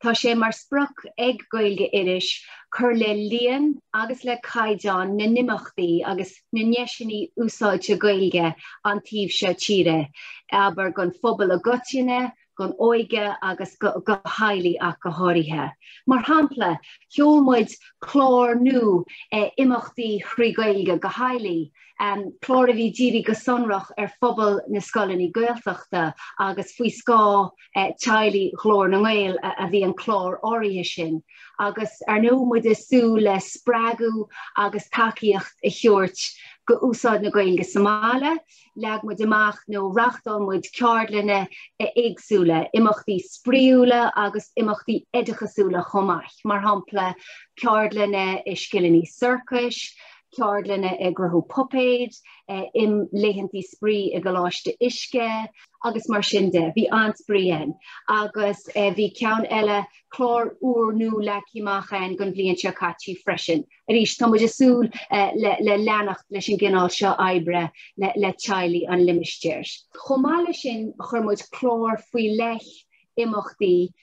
Tá sé mar spruch ag Gaeilge iris chur le líon agus le caideán na nimachtaí agus na neisinaí úsáilte Gaeilge an taobh seo tíre, aber gon phobal a gotainne, gon óige agus go hailí ach go háirithe. Mar hampla, cheolmuid chlár nu imachtaí chrí Gaeilge go hailí, chlár a bhí díri go sonrach phobal na Scoile Gaeltachta agus faoi scá teaghlaí chlár na Gael a bhí an chlár áirithe sin. Agus nó muid is sú le sppragu agus takeíocht a cheoirt go úsáid na Gaeilge Somála, leag muid amach nó rachtal muid ceardlanna éagsúla, imachtaí spríúla agus imachtaí edachasúla chomach. Mar hampla ceardlanna i Scoile Circus, ceardlanna i Grothu Popéid, im léhantí sprí i Galáiste Uisce, agus mar sin de, bhí anspríon. Agus bhí ceann eile chlár úr nó le címachán gon bblion seo catí freisin. Arís tá muid asúl le leanacht leis an gcineál seo oibre le teaghlaí an limistéir. Chomáile sin chur muid chlár faoi leith imachtaí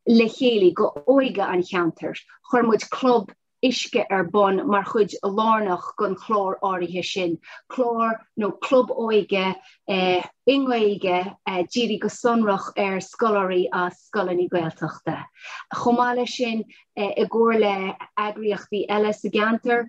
le chéalaí go óige an cheantar. Chur muid club Uisce bon mar chuid a lárnach gon chlár áirithe sin. Chlár nó club óige ingaige díri go sonrach scoláirí a Scoile Gaeltachta. Chomáile sin i gcóir le eagraíochtaí eile sa gceantar,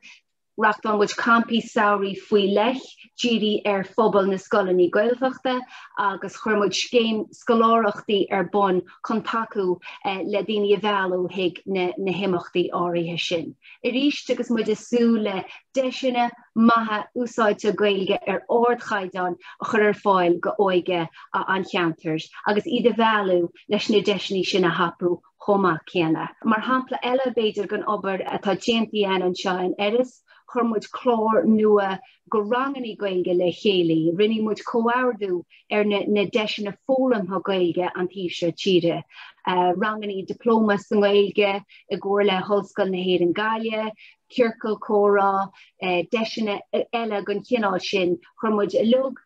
rachtan muid campi saoirí faoi leith díri phobal na Scoile Gaeltachta agus chur muid céim scoláireachtaí bon chun tacu le daoine a bhealú hiag na himachtaí áirithe sin. Arís agus muid asú le deisina maithe úsáidte Gaeilge ord chaideán a chur fáil go óige an cheantars, agus iad a bhealú leis na deisinaí sin a hapú chomach céanna. Mar hampla eile beidir gon obair atá déantaí an seo an eris, chur muid chlár nua go ranganí Gaeilge le chéalaí, rinne muid comhardú na deisina fólam tha Gaeilge an taobh seo tíre. Ranganí diplóma san Gaeilge i gcóir le Hoscoil na hÉireann Gaile, Circle Córa, deisina eile gon cineál sin, chur muid a lug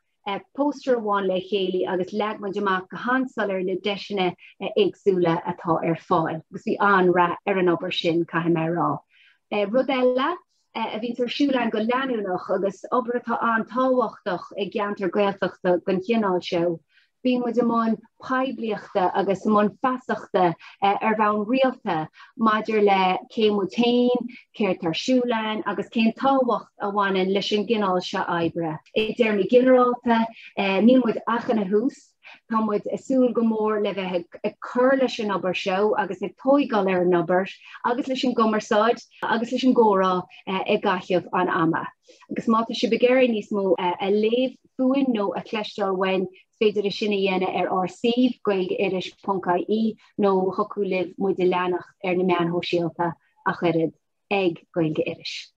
póster bháin le chéalaí agus leag muid amach go handsalar na deisina éagsúla atá fáil. Agus bhí anra an obair sin caithfidh mé rá. Rud eile, a bhín siúla go leanúnach agus obair atá an táhachtach ag geantar Gaeltachta gon cineál seo. Bhí muid amán paidbliachta agus amán feasachta bhean rialta, maidir le céim tain, céir tarsúlainn agus céim táhacht a bhaineann leis an gcineál seo oibre. I dtéirmí ginearálta, níl muid achan a hús, tá muid asúil go mór le bheith ag cur leis an obair seo agus ag tógáil an obair, agus leis an gomarsáid, agus leis an gcóra ag gaithimh an ama. Agus máta si begéirí níos mó a léamh fuain nó a chleistéil wain féidir sinna dhéine RCíh gaeilgeiris.ie nó chocu libh muid a leanach na meán hóisialta a chuirid ag Gaeilge Iris.